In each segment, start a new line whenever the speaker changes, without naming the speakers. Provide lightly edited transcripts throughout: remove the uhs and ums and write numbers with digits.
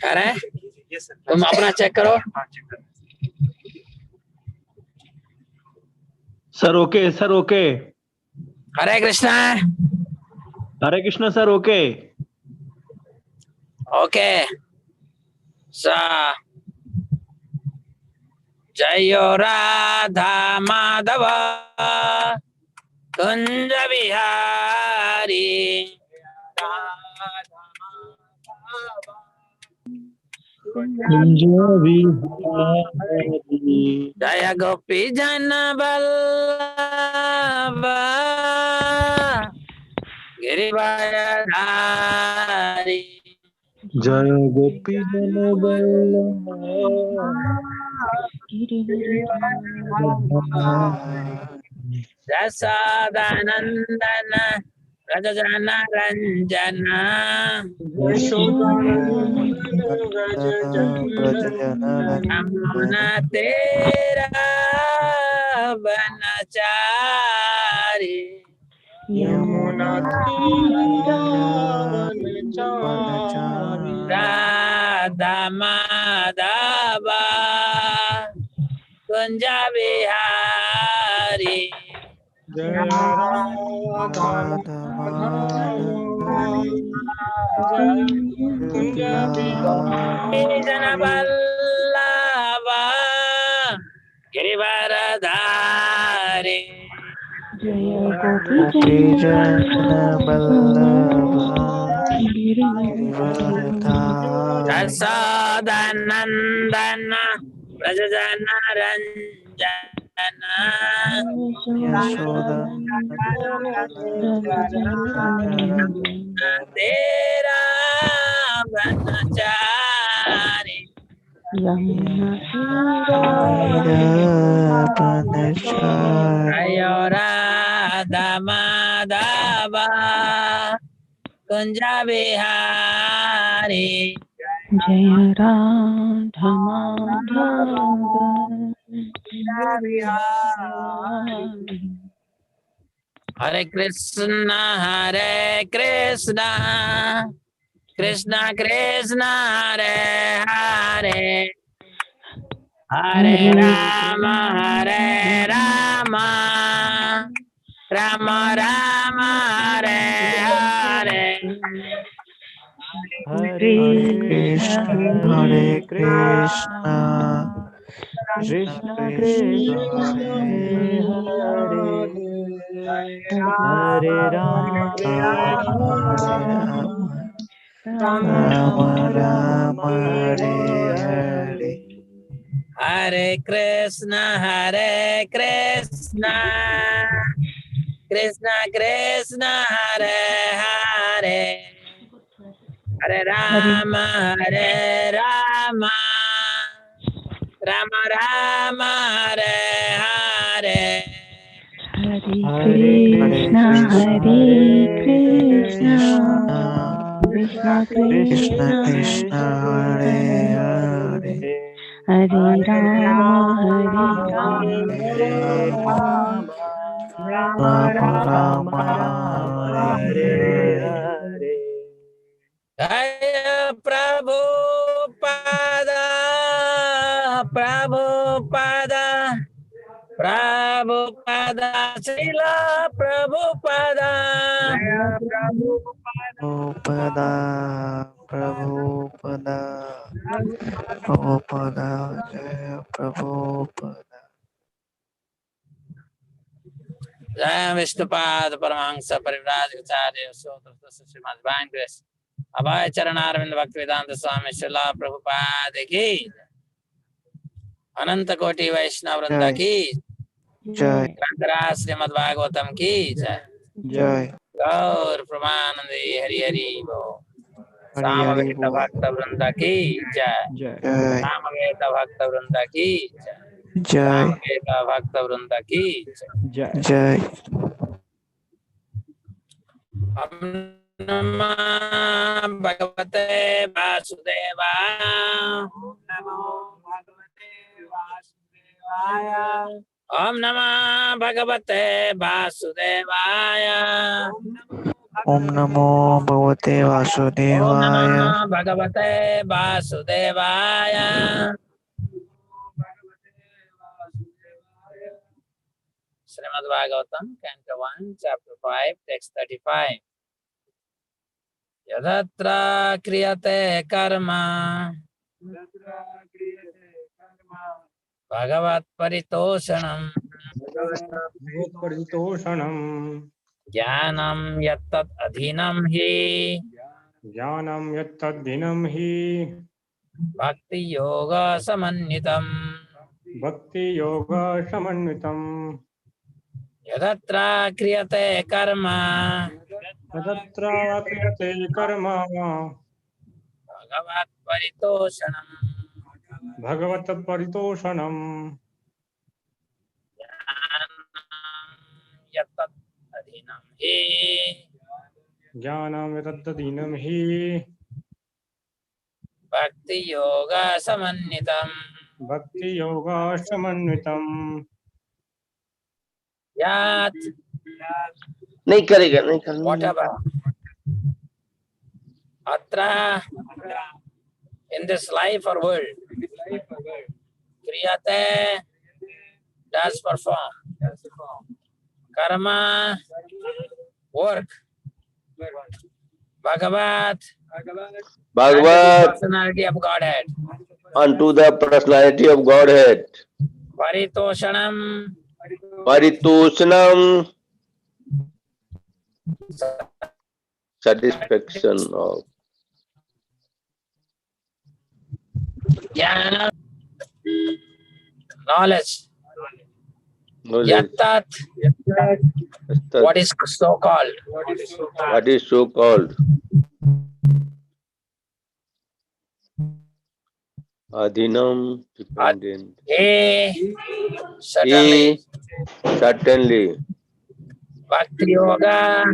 करे तुम अपना चेक करो।
Sir okay, sir okay.
Hare Krishna.
Hare Krishna sir, okay.
Okay सा जयो राधा माधव कुंज बिहारी जय गोपी जन बल्लभ गिरिवारधारी।
जय गोपी जन बल्लभ
रसदानंदन रजजन रंजन यमुना तेरा बनचारी।
यमुना
राधा माधव कुंज बिहारी। जन बल्लभ गिरिवारधारी।
गोपी जन बल्लभ
रसोदनंदन ब्रजजन रंजन तेरा बनचारी। जय राधा माधव कुंज बिहारी।
जय राधा माधव
हरे कृष्णा कृष्णा कृष्णा हरे हरे हरे राम राम राम हरे हरे।
हरे कृष्णा कृष्ण कृष्ण हरे हरे हरे राम राम राम हरे हरे।
हरे कृष्णा कृष्णा कृष्णा हरे हरे हरे राम राम राम हरे हरे।
हरे कृष्णा कृष्ण
कृष्ण
कृष्ण
कृष्ण हरे हरे
हरे राम
राम राम हरे हरे।
जय प्रभुपाद श्रील प्रभुपाद।
प्रभुपदा जय प्रभुपदा।
जय विष्णुपाद परमहंस परिव्राजकाचार्य श्रीमद् vanquished अभय चरणारविंद भक्ति वेदांत स्वामी श्रील प्रभुपाद की। अनंत कोटि वैष्णव वृंद की
जय
शंकरा श्रीमद् भागवतम की जय।
जय
गौर प्रमानंदे हरि हरि बोल।
हरि हरि
सामवेद
बोल।
भक्त वृंद की जय।
जय
सामवेद भक्त वृंद की जय।
जय
सामवेद भक्त वृंद की जय।
जय।
ओम नमः भगवते वासुदेवाय। ओम नमः भगवते वासुदेवाय।
Om Namo Bhagavate
Om
Vasudevaya.
Namo Bhagavate Vasudevaya. Srimad Bhagavatam, Canto 1, Chapter 5, Text 35. Yadatra kriyate karma bhagavat-paritoṣaṇam
bhagavat-paritoṣaṇam
jñānaṁ yattat adhīnaṁ hi
jñānaṁ yattadhinam hi
bhakti-yoga-samanvitam.
bhakti-yoga-samanvitam.
Yadatra kriyate karma
Atra kriyate karma
bhagavat-paritoṣaṇam
bhagavat-paritoṣaṇam
jñānaṁ yattat adhīnaṁ hi
jñānaṁ yattadhinam hi
bhakti-yoga-samanvitam.
bhakti-yoga-samanvitam.
Yat
नहीं करेगा नहीं करना
whatever atra in this life or world kriyate does perform, karma work, bhagavat
Bhagavat
personality of Godhead,
unto the personality of Godhead,
paritoṣaṇam
paritoṣaṇam, satisfaction of
jñānaṁ knowledge,
knowledge.
yattat what is so called,
What is so called adhīnaṁ, dependent.
certainly
Certainly
bhakti-yoga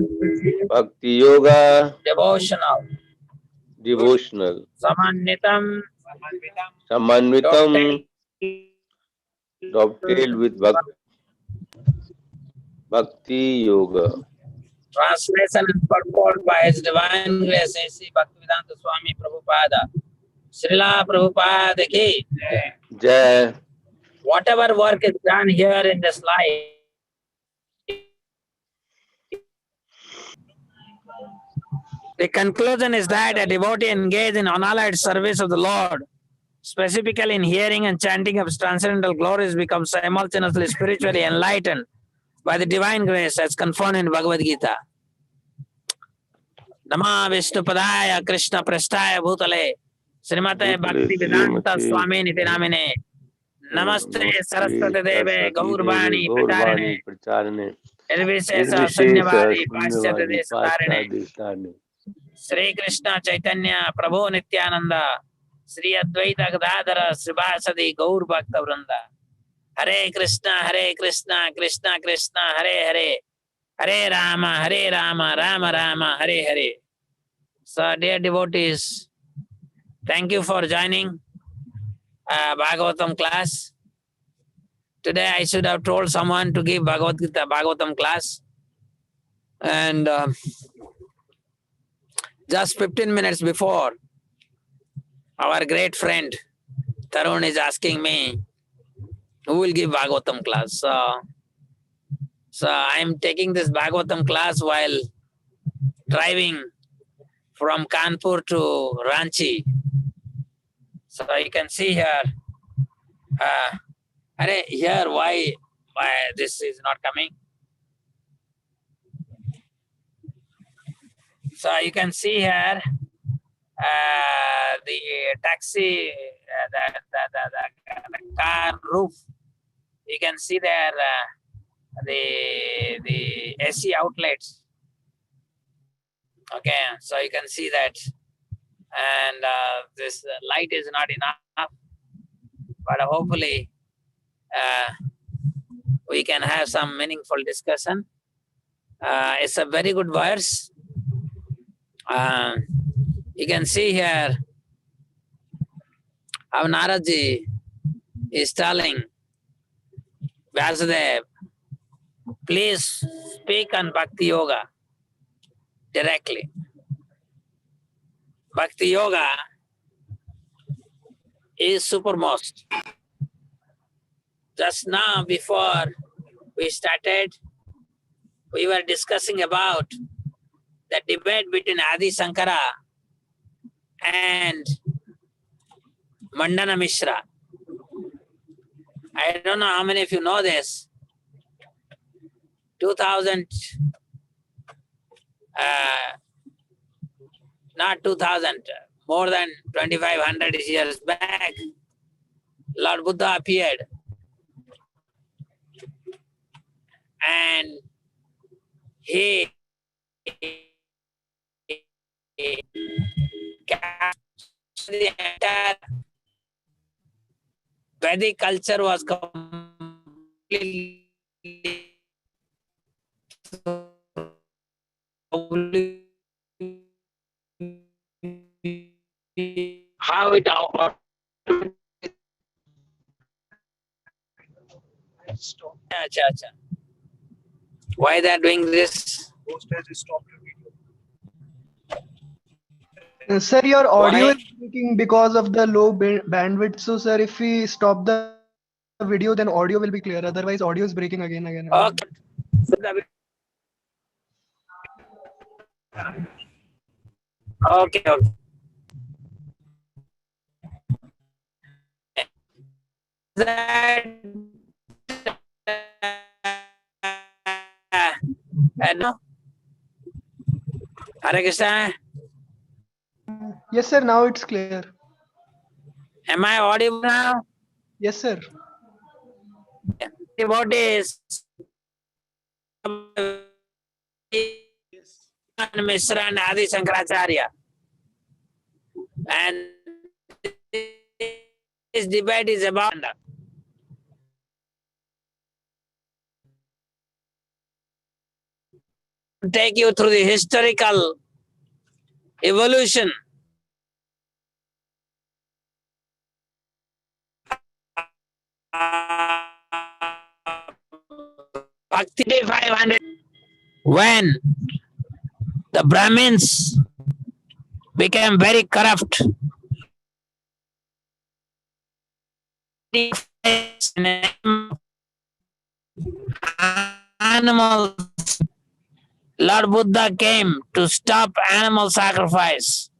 bhakti-yoga,
devotional,
devotional,
samanvitam
samanvitam, dovetailed with bhakti-yoga.
translation and purport by His Divine Grace, A.C. Bhaktivedanta Swami Prabhupada. Srila Prabhupada ki.
Jai.
Whatever work is done here in this life, the conclusion is that a devotee engaged in unalloyed service of the Lord, specifically in hearing and chanting of transcendental glories, becomes simultaneously spiritually enlightened by the divine grace as confirmed in Bhagavad Gita. Nama Vishnu Padaya Krishna Prasthaya Bhutale Srimate Bhakti-vedanta Swami Niti Namine Namaste Saraswati Deve Gaurbani Pracharine Nirvishesha Sannyavadi Paschyata Desatarine Sri Krishna Chaitanya Prabhu Nityananda Sri Advaita Gadadhara Srivasadi Gaur Bhakta Vrinda. Hare Krishna Krishna Krishna Hare Hare Hare Rama Rama Rama Hare Hare. So dear devotees, thank you for joining Bhagavatam class. Today I should have told someone to give Bhagavad Gita Bhagavatam class. And just 15 minutes before, our great friend Tarun is asking me, who will give Bhagavatam class? So I am taking this Bhagavatam class while driving from Kanpur to Ranchi. So you can see here, here why this is not coming. So you can see here the taxi, the car roof. You can see there the AC outlets. Okay, so you can see that, and this light is not enough, but hopefully we can have some meaningful discussion. It's a very good verse. You can see here how Naradji is telling Vyasadeva, please speak on Bhakti Yoga. directly. Bhakti Yoga is supermost. Just now, before we started, we were discussing about the debate between Adi Shankara and Mandana Mishra. I don't know how many of you know this. 2000, not 2000, more than 2500 years back, Lord Buddha appeared. And he captured the entire Vedic culture was completely how it out. Why they are doing this?
Sir, your audio
Why?
is breaking because of the low bandwidth. So, sir, if we stop the video, then audio will be clear. Otherwise, audio is breaking again.
Okay. Okay. That no? Hare Krishna.
Yes, sir. Now it's clear.
Am I audible now?
Yes, sir.
Devotees Mishra and Adi Shankaracharya. And this debate is about take you through the historical evolution Bhakti 500 when the Brahmins became very corrupt. Animals. Lord Buddha came to stop animal sacrifice.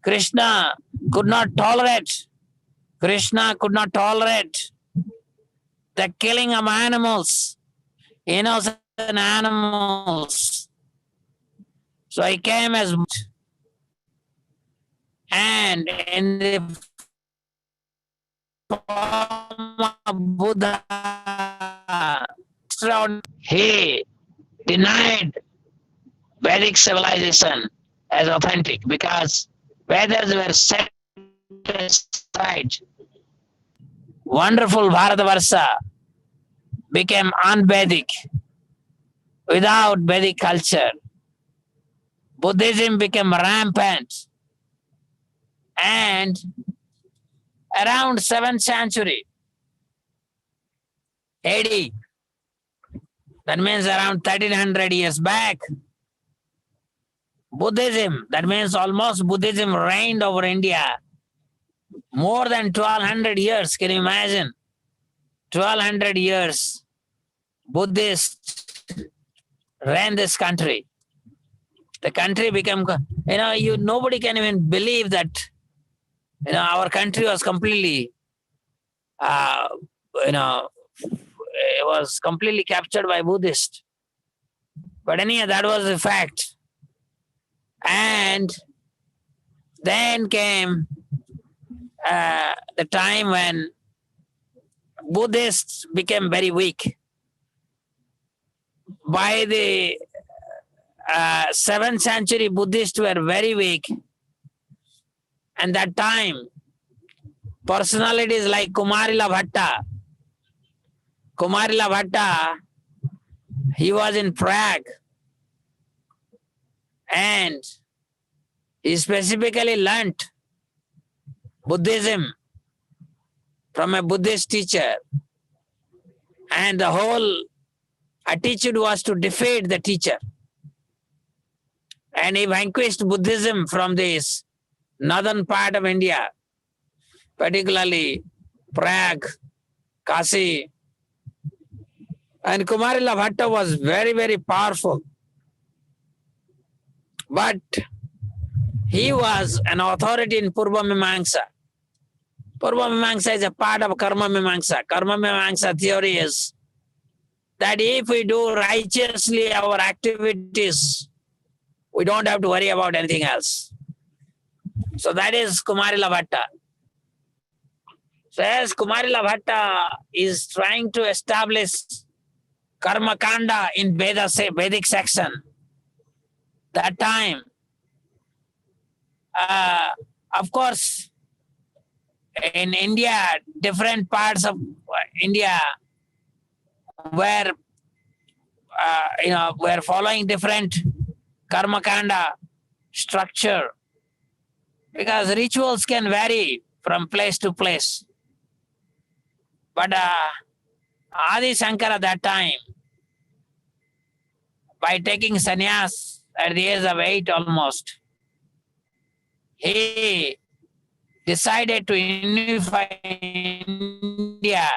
Krishna could not tolerate the killing of animals, innocent animals. So he came as and in the form of Buddha, he denied Vedic civilization as authentic because Vedas were set aside. Wonderful Bharatavarsha became un-Vedic without Vedic culture. Buddhism became rampant. And around 7th century AD, that means around 1300 years back, Buddhism, that means almost Buddhism reigned over India. More than 1200 years, can you imagine? 1200 years, Buddhists ran this country. The country became, nobody can even believe that, our country was completely, it was completely captured by Buddhists. But anyhow, that was the fact. And then came the time when Buddhists became very weak. By the 7th century, Buddhists were very weak. And that time, personalities like Kumarila Bhatta, he was in Prague. And he specifically learnt Buddhism from a Buddhist teacher. And the whole attitude was to defeat the teacher. And he vanquished Buddhism from this northern part of India, particularly Prague, Kasi. And Kumarila Bhatta was very, very powerful. But he was an authority in purva mimamsa. Purva mimamsa is a part of karma mimamsa. Karma mimamsa theory is that if we do righteously our activities, we don't have to worry about anything else. So that is Kumarila Bhatta. So as Kumarila Bhatta is trying to establish karma kanda in Vedic section, that time, of course, in India, different parts of India were, were following different karma kanda structure, because rituals can vary from place to place. But Adi Shankara that time, by taking sannyas at the age of 8 almost, he decided to unify India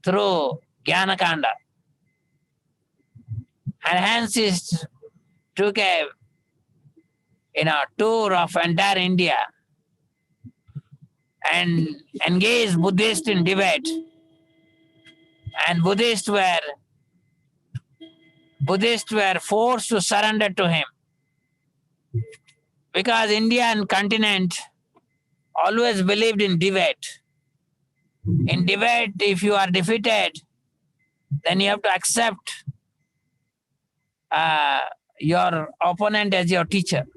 through jnānaṁ. And hence he took a tour of entire India and engaged Buddhists in debate. And Buddhists were forced to surrender to him, because Indian continent always believed in debate. In debate, if you are defeated, then you have to accept your opponent as your teacher.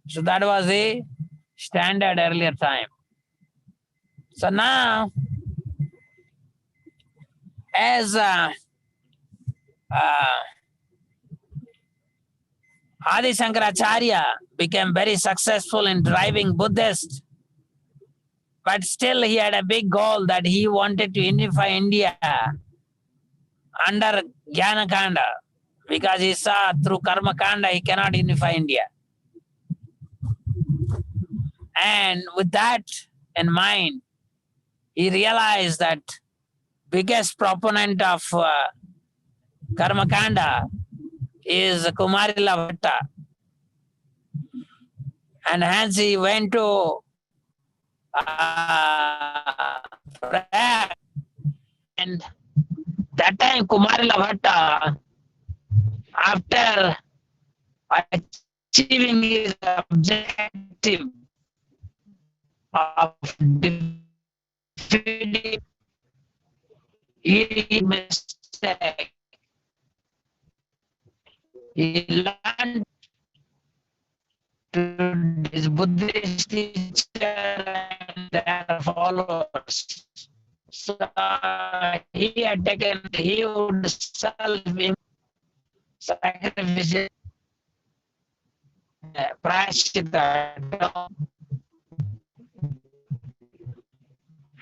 So that was a standard earlier time. So now, as Adi Shankaracharya became very successful in driving Buddhists, but still he had a big goal that he wanted to unify India under Jnana Kanda, because he saw through Karma Kanda he cannot unify India. And with that in mind, he realized that biggest proponent of Karma Kanda is Kumarila Bhatta. And hence he went to Prague. And that time Kumarila Bhatta, after achieving his objective of defeating his mistake, he learned to his Buddhist teacher and their followers. So he had taken huge self-sacrificial prashita,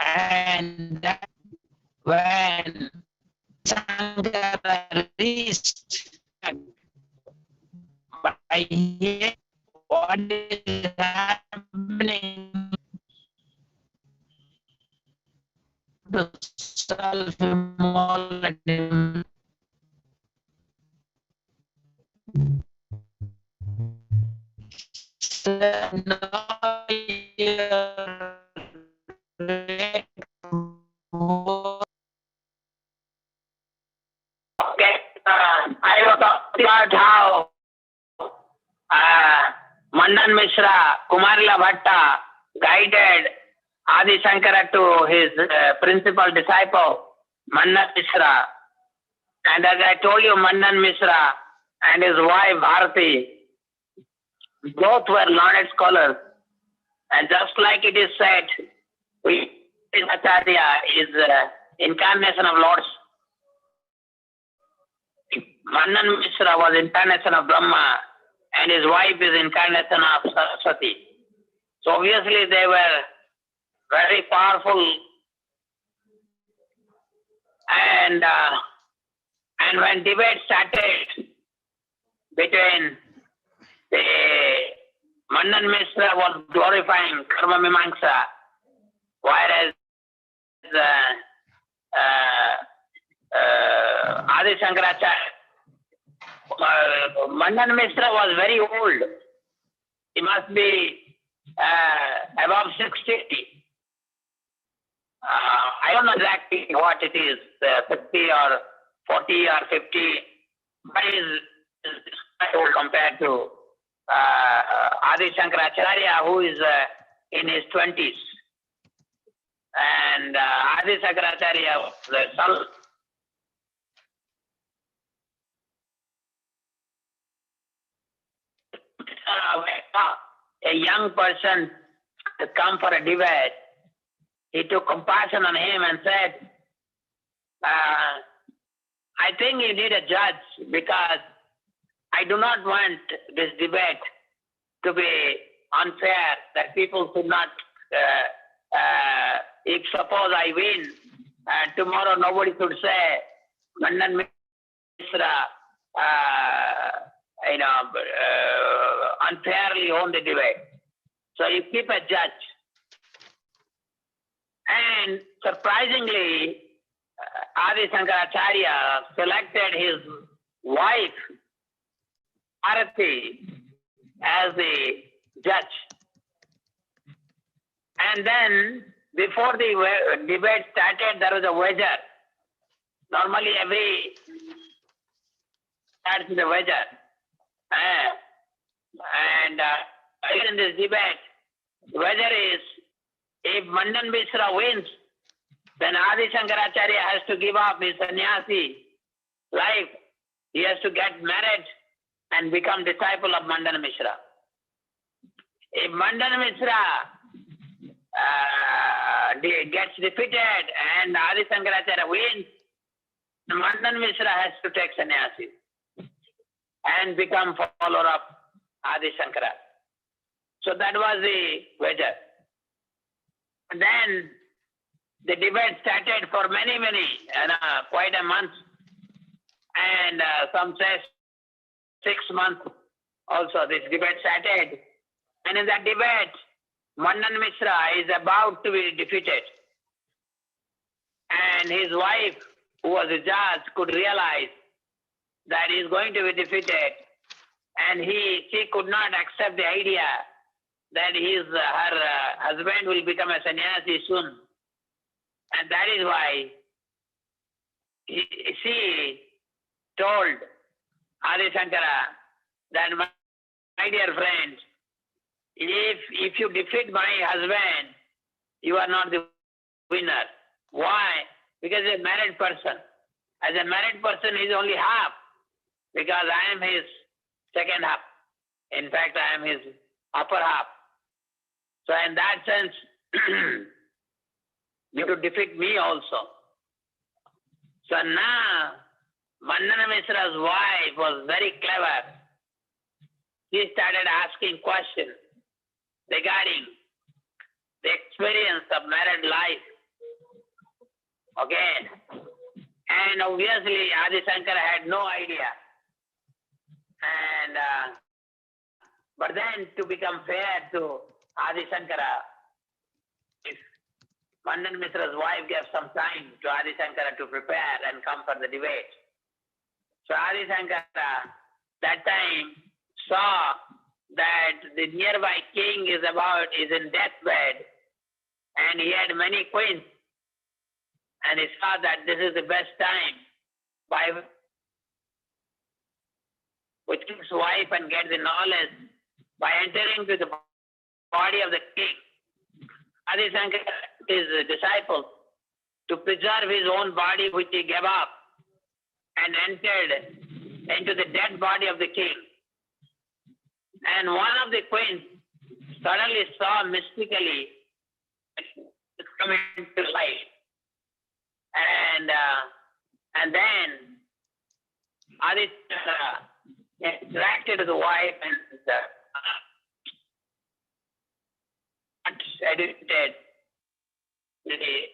and that when Shankara reached by hearing what is happening to self-immolation, so now you're I was talking about how Mandana Mishra, Kumarila Bhatta guided Adi Shankara to his principal disciple, Mandana Mishra. And as I told you, Mandana Mishra and his wife Bharati, both were learned scholars. And just like it is said, Acharya is incarnation of Lord. Mandana Mishra was incarnation of Brahma, and his wife is incarnation of Saraswati. So obviously they were very powerful. And when debate started, between the Mandana Mishra was glorifying karma mimamsa, whereas Adi Shankaracharya, Mandana Mishra was very old. He must be above 60. I don't know exactly what it is, 50 or 40 or 50, but he is quite old compared to Adi Shankaracharya, who is in his 20s. And Adi Shankaracharya was the son. A young person had come for a debate. He took compassion on him and said, I think you need a judge because I do not want this debate to be unfair, that people should not, if suppose I win, tomorrow nobody should say, Mandana Mishra, unfairly won the debate. So you keep a judge. And surprisingly, Adi Shankaracharya selected his wife, Arati, as the judge. And then, before the debate started, there was a wager. Normally, every starts with a wager. And in this debate, the wager is, if Mandana Mishra wins, then Adi Shankaracharya has to give up his sannyasi life. He has to get married and become disciple of Mandana Mishra. If Mandana Mishra gets defeated and Adi Shankaracharya wins, Mandana Mishra has to take sannyasi and become follower of Adi Shankara. So that was the wager. Then the debate started for many, quite a month, and some say 6 months also this debate started. And in that debate, Mandana Mishra is about to be defeated. And his wife, who was a judge, could realize that he is going to be defeated. And she could not accept the idea that her husband will become a sannyasi soon. And that is why she told Adi Shankara that, my dear friend, if you defeat my husband, you are not the winner. Why? Because he's a married person. As a married person, he is only half, because I am his second half. In fact, I am his upper half. So in that sense, you have to defeat me also. So now, Mandana Mishra's wife was very clever. She started asking questions regarding the experience of married life. Okay? And obviously, Adi Shankara had no idea. And but then, to become fair to Adi Shankara, if Mandana Mishra's wife gave some time to Adi Shankara to prepare and come for the debate. So Adi Shankara that time saw that the nearby king is in deathbed, and he had many queens, and he saw that this is the best time which king's wife and get the knowledge by entering to the body of the king. Adi Shankara, his disciple, to preserve his own body which he gave up, and entered into the dead body of the king. And one of the queens suddenly saw mystically come into life. And then Adi interacted with the wife and edited the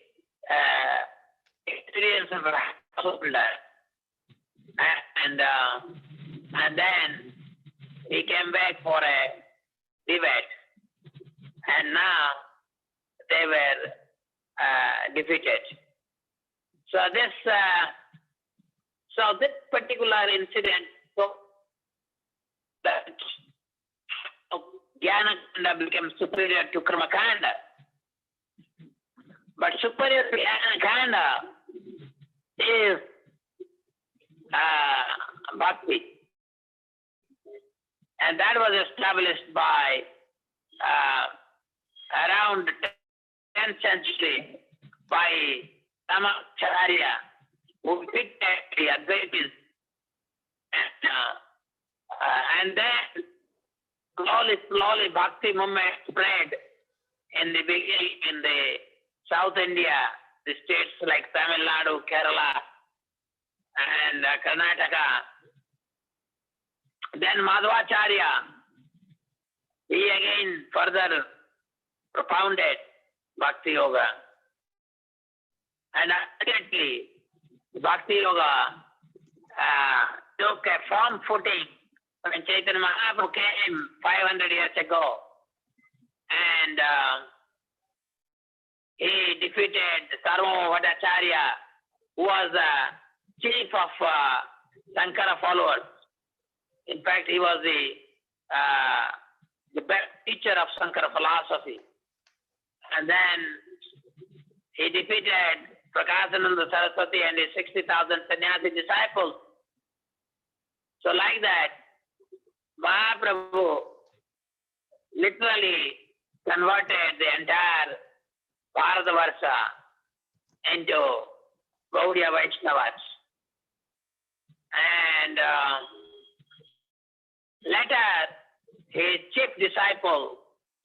experience of a householder. And then he came back for a debate, and now they were defeated. So this particular incident, so that jnana became superior to karma kanda, but superior to jnana kanda is bhakti, and that was established by around 10th century by Acharya, who picked the Advaitis, and then slowly bhakti movement spread in the beginning in the South India, the states like Tamil Nadu, Kerala, and Karnataka. Then Madhvacharya, he again further propounded bhakti yoga. And ultimately, bhakti yoga took a firm footing when Chaitanya Mahaprabhu came 500 years ago. And he defeated Sarva Bhattacharya, who was chief of Shankara followers. In fact, he was the best teacher of Shankara philosophy. And then he defeated Prakāśānanda Saraswati and his 60,000 sannyasi disciples. So like that, Mahaprabhu literally converted the entire Bharatavarsha into Gaudiya Vaishnavas. And later, his chief disciple,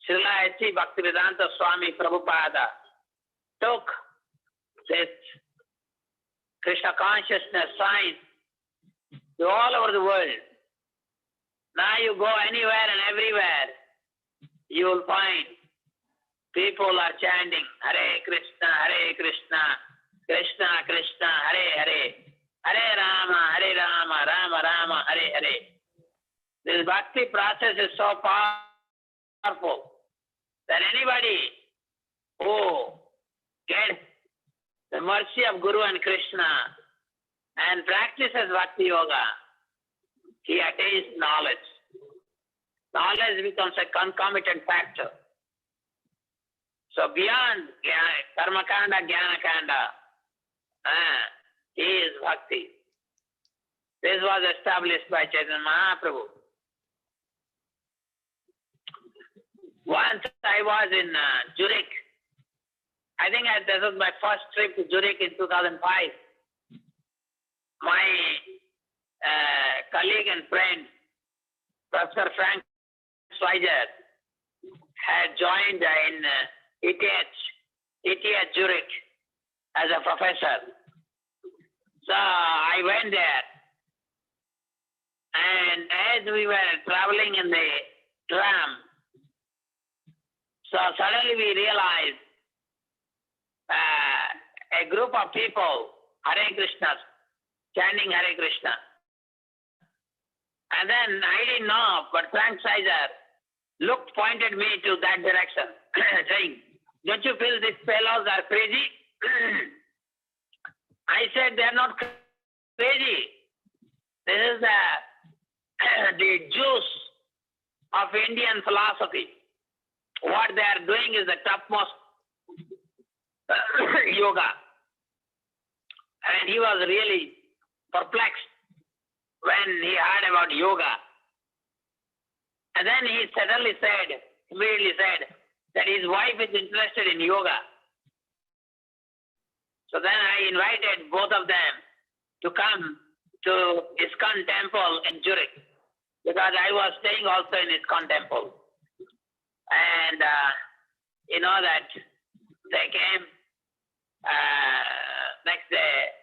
Srila S.C. Bhaktivedanta Swami Prabhupada, took this Krishna consciousness science to all over the world. Now you go anywhere and everywhere, you will find people are chanting Hare Krishna, Krishna Krishna, Hare Hare, Hare Rama, Rama Rama, Hare Hare. This bhakti process is so powerful that anybody who gets the mercy of Guru and Krishna and practices bhakti yoga, he attains knowledge. Knowledge becomes a concomitant factor. So beyond karma kanda, jnana kanda, he is bhakti. This was established by Chaitanya Mahaprabhu. Once I was in Zurich. I think this was my first trip to Zurich in 2005. My colleague and friend, Professor Frank Schweizer, had joined in ETH Zurich as a professor. So I went there, and as we were traveling in the tram, so suddenly we realized a group of people, Hare Krishna, chanting Hare Krishna. And then I didn't know, but Frank Schweizer pointed me to that direction, saying, "Don't you feel these fellows are crazy?" I said, "They are not crazy. This is the juice of Indian philosophy. What they are doing is the topmost yoga." And he was really perplexed when he heard about yoga. And then he immediately said that his wife is interested in yoga. So then I invited both of them to come to ISKCON temple in Zurich, because I was staying also in ISKCON temple. And you know that they came next day,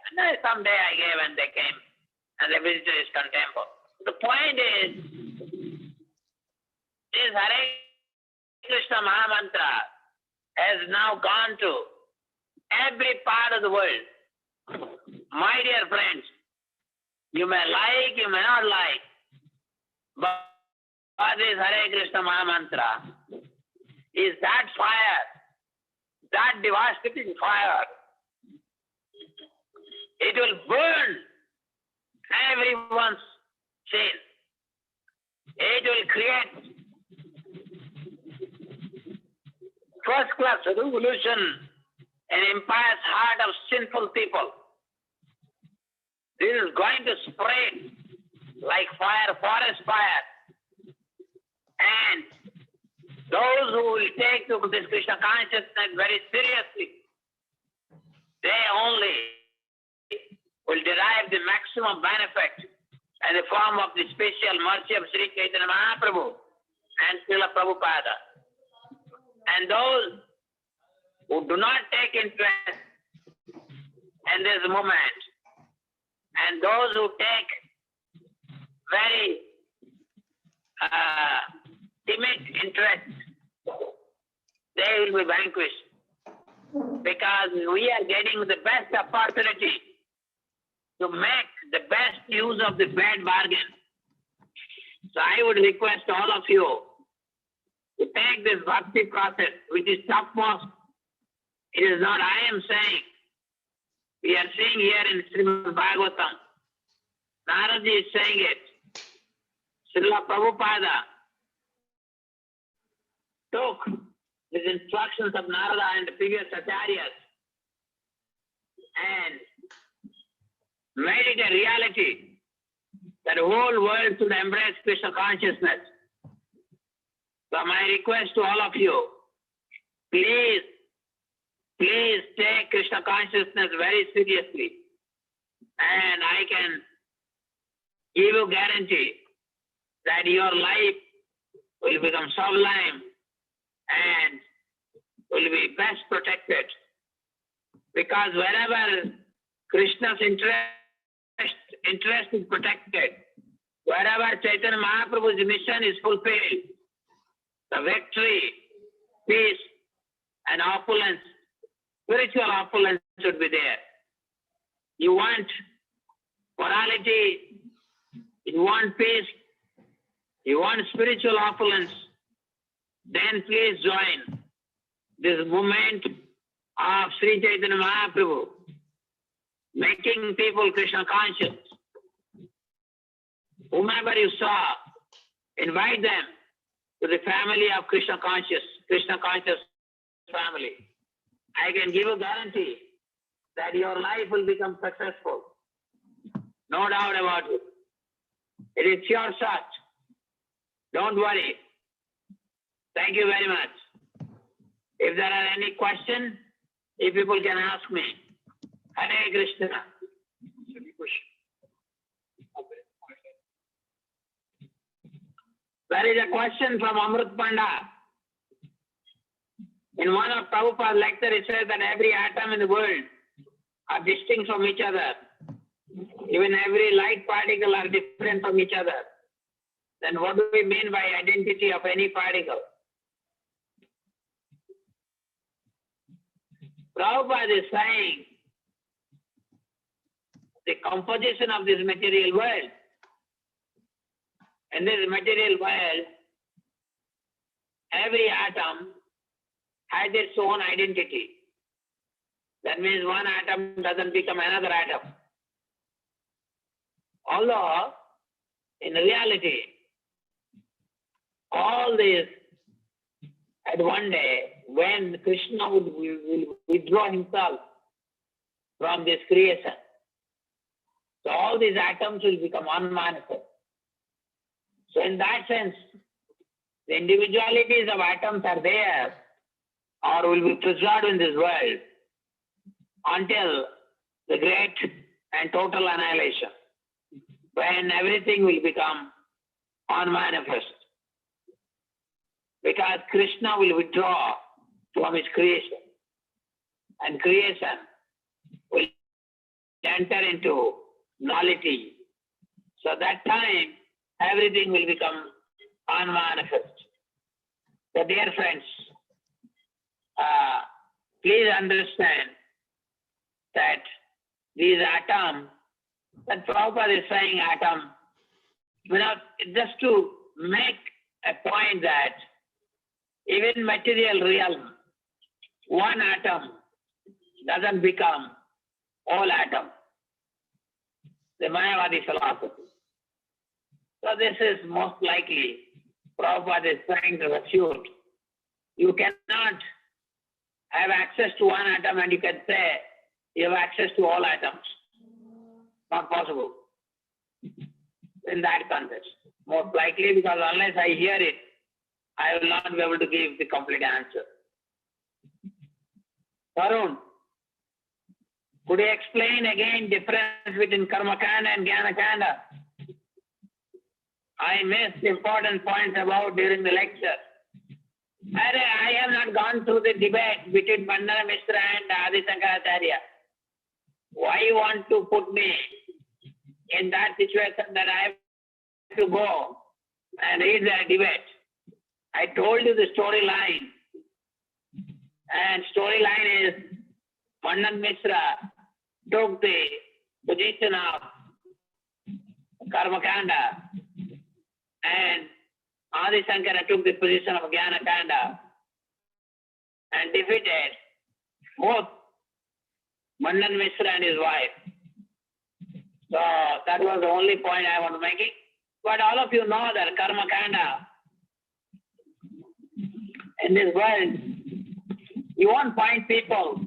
someday I gave and they came and they visited ISKCON temple. The point is Hare Krishna Mahamantra has now gone to every part of the world. My dear friends, you may like, you may not like, this Hare Krishna Maha Mantra is that fire, that devastating fire. It will burn everyone's sin. It will create first-class revolution in empire's heart of sinful people. This is going to spread like fire, forest fire. And those who will take to this Krishna consciousness very seriously, they only will derive the maximum benefit in the form of the special mercy of Sri Chaitanya Mahaprabhu and Srila Prabhupada. And those who do not take interest in this movement, and those who take very timid interest, they will be vanquished, because we are getting the best opportunity to make the best use of the bad bargain. So I would request all of you to take this bhakti process, which is topmost. It is not I am saying. We are seeing here in Srimad Bhagavatam, Naraji is saying it. Srila Prabhupada took his instructions of Narada and the previous acharyas and made it a reality that the whole world should embrace Krishna consciousness. So my request to all of you, please take Krishna consciousness very seriously. And I can give you guarantee that your life will become sublime and will be best protected. Because wherever Krishna's interest is protected, wherever Chaitanya Mahaprabhu's mission is fulfilled, the victory, peace, and opulence, spiritual opulence should be there. You want morality, you want peace, you want spiritual opulence, then please join this movement of Sri Chaitanya Mahaprabhu, making people Krishna conscious. Whomever you saw, invite them to the family of Krishna conscious family. I can give a guarantee that your life will become successful. No doubt about it. It is your shot. Don't worry. Thank you very much. If there are any questions, if people can ask me. Hare Krishna. There is a question from Amrut Panda. In one of Prabhupada's lectures, it says that every atom in the world are distinct from each other. Even every light particle are different from each other. Then what do we mean by identity of any particle? Prabhupada is saying the composition of this material world. In this material world, every atom has its own identity. That means one atom doesn't become another atom. Although, in reality, all this at one day, when Krishna will withdraw himself from this creation, so all these atoms will become unmanifest. So in that sense, the individualities of atoms are there or will be preserved in this world until the great and total annihilation, when everything will become unmanifest. Because Krishna will withdraw from his creation, and creation will enter into nullity. So that time, everything will become unmanifest. So dear friends, please understand that these atoms, that Prabhupada is saying atom, just to make a point that even material realm, one atom doesn't become all atom. The Mayavadi philosophy. So this is most likely Prabhupada is trying to refute. You cannot have access to one atom and you can say you have access to all atoms. Not possible in that context. Most likely, because unless I hear it, I will not be able to give the complete answer. Tarun, could you explain again difference between karma kanda and jnana kanda? I missed important points about during the lecture. I have not gone through the debate between Mandana, Mishra and Adi Shankaracharya. Why you want to put me in that situation that I have to go and read the debate? I told you the storyline. And storyline is Mandana Mishra took the position of karma kanda and Adi Shankara took the position of jnana kanda and defeated both Mandana Mishra and his wife. So that was the only point I want to make it. But all of you know that karma kanda in this world, you won't find people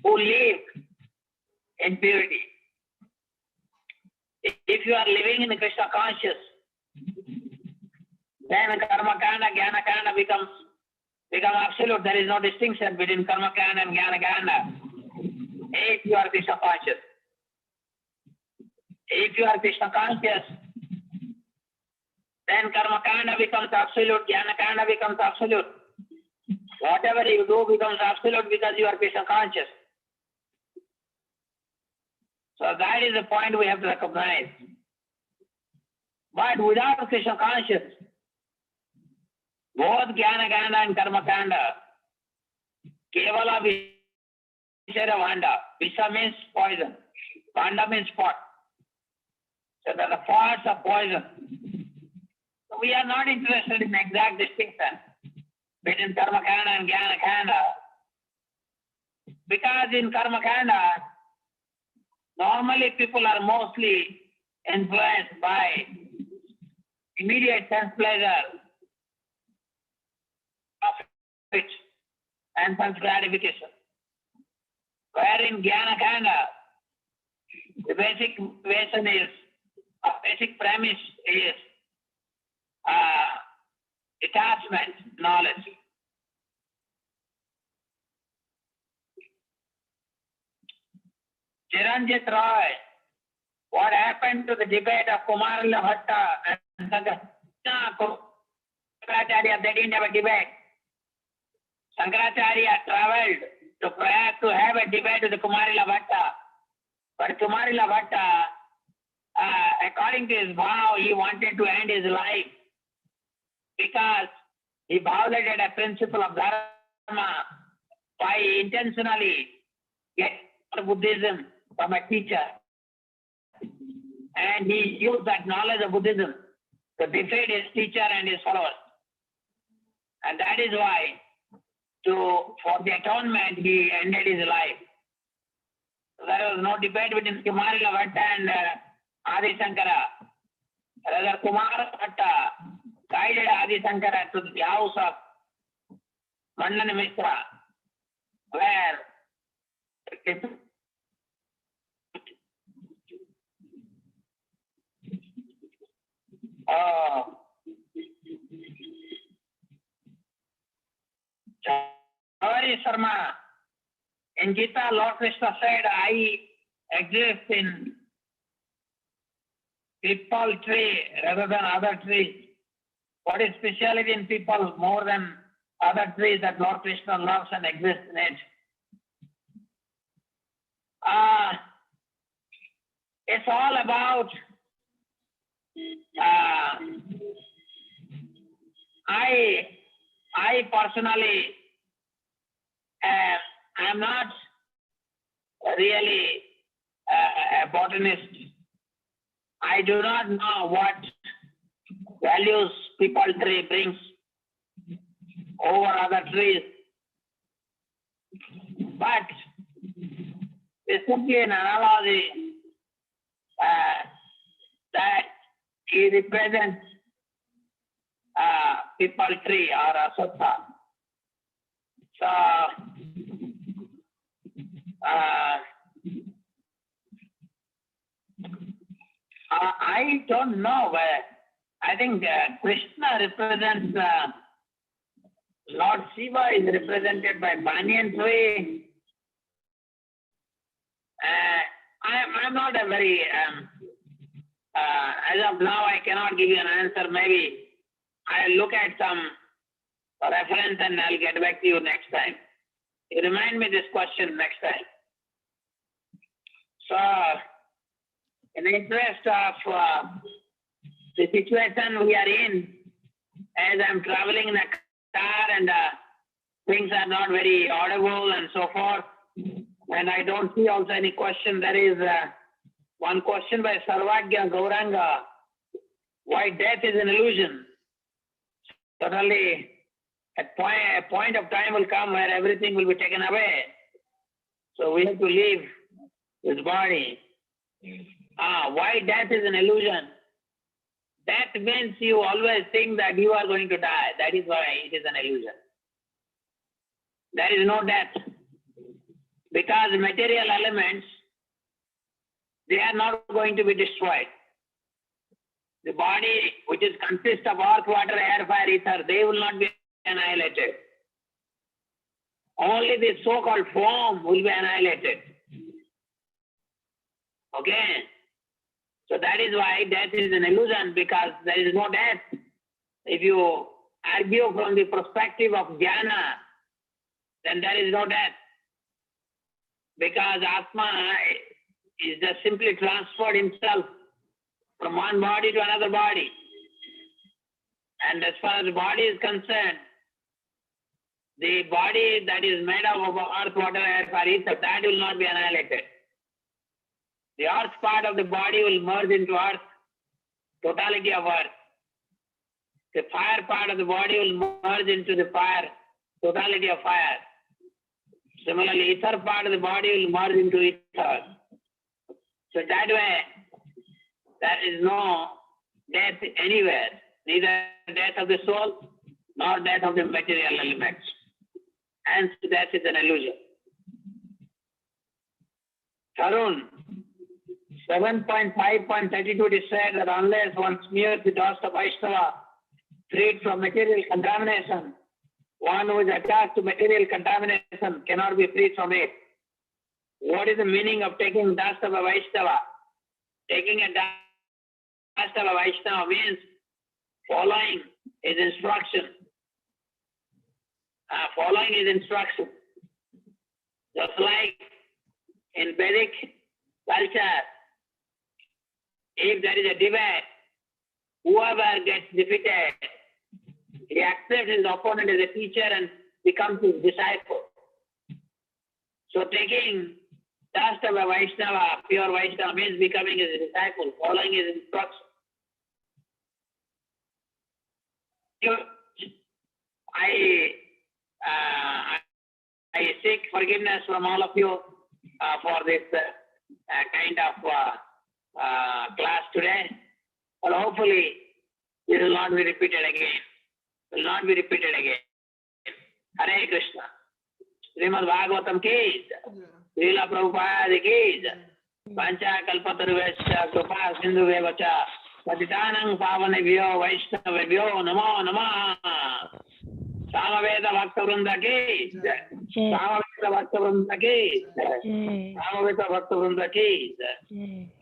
who live in purity. If you are living in the Krishna conscious, then karma kanda, jnana kanda become absolute. There is no distinction between karma kanda and jnana kanda. If you are Krishna conscious. If you are Krishna conscious, then karma kanda becomes absolute, jnana kanda becomes absolute. Whatever you do becomes absolute because you are Krishna conscious. So that is the point we have to recognize. But without Krishna conscious, both jnana kanda and karma kanda, kevala vishara vanda. Visa means poison. Vanda means pot. So that the pots are poison. So we are not interested in exact distinction between karma kanda and jnana kanda. Because in karma kanda, normally people are mostly influenced by immediate sense pleasure, profit, and sense gratification. Where in jnana kanda, the basic premise is detachment, knowledge. Chiranjit Roy, what happened to the debate of Kumarila Bhatta and Shankaracharya? They didn't have a debate. Shankaracharya traveled to Prayag to have a debate with the Kumarila Bhatta. But Kumarila Bhatta, according to his vow, he wanted to end his life because he violated a principle of dharma by intentionally getting Buddhism from a teacher. And he used that knowledge of Buddhism to defeat his teacher and his followers. And that is why, for the atonement, he ended his life. So there was no debate between Kumarila Bhatta and Adi Shankara. Rather, Kumarila Bhatta guided Adi Shankara to the house of Mandana Mishra, where Hari Sharma, in Gita, Lord Krishna said, I exist in people tree rather than other trees. What is speciality in people more than other trees that Lord Krishna loves and exists in it? It's all about I personally am not really a botanist. I do not know what values people tree brings over other trees. But it's simply an analogy that he represents people tree or a sattva. So I don't know where. I think Krishna represents Lord Shiva is represented by banyan tree. I'm not a very as of now I cannot give you an answer. Maybe I'll look at some reference and I'll get back to you next time. You remind me this question next time. So, in the interest of the situation we are in, as I'm traveling in a car and things are not very audible and so forth, and I don't see also any question. There is one question by Sarvagya Gauranga, why death is an illusion. Certainly, a point of time will come where everything will be taken away. So we have to leave this body. Why death is an illusion? Death means you always think that you are going to die. That is why it is an illusion. There is no death. Because material elements, they are not going to be destroyed. The body, which is consists of earth, water, air, fire, ether, they will not be annihilated. Only the so-called form will be annihilated. Okay? So that is why death is an illusion, because there is no death. If you argue from the perspective of jnana, then there is no death. Because Atma is just simply transferred himself from one body to another body. And as far as the body is concerned, the body that is made up of earth, water, air, fire, ether, that will not be annihilated. The earth part of the body will merge into earth, totality of earth. The fire part of the body will merge into the fire, totality of fire. Similarly, ether part of the body will merge into ether. So that way, there is no death anywhere, neither death of the soul nor death of the material elements. Hence, death is an illusion. Tarun, 7.5.32 is said that unless one smears the dust of Vaishnava, freed from material contamination, one who is attached to material contamination cannot be freed from it. What is the meaning of taking dust of a Vaishnava? Taking a dust of a Vaishnava means following his instruction. Following his instruction. Just like in Vedic culture, if there is a debate, whoever gets defeated, he accepts his opponent as a teacher and becomes his disciple. So taking dust of a Vaishnava, pure Vaishnava, means becoming his disciple, following his instruction. I seek forgiveness from all of you for this kind of class today. But hopefully, it will not be repeated again. Will not be repeated again. Hare Krishna. Srimad Bhagavatam ki jai. Lila Prabhupada ki jai. Pancha kalpataruvescha kripa sindhuvevacha. Patitānaṁ pāvanebhyo vaishnavebhyo namo namah. Samaveda Bhakta Vrinda ki jai. Samaveda Bhakta Vrinda ki jai. Samaveda Bhakta Vrinda ki jai.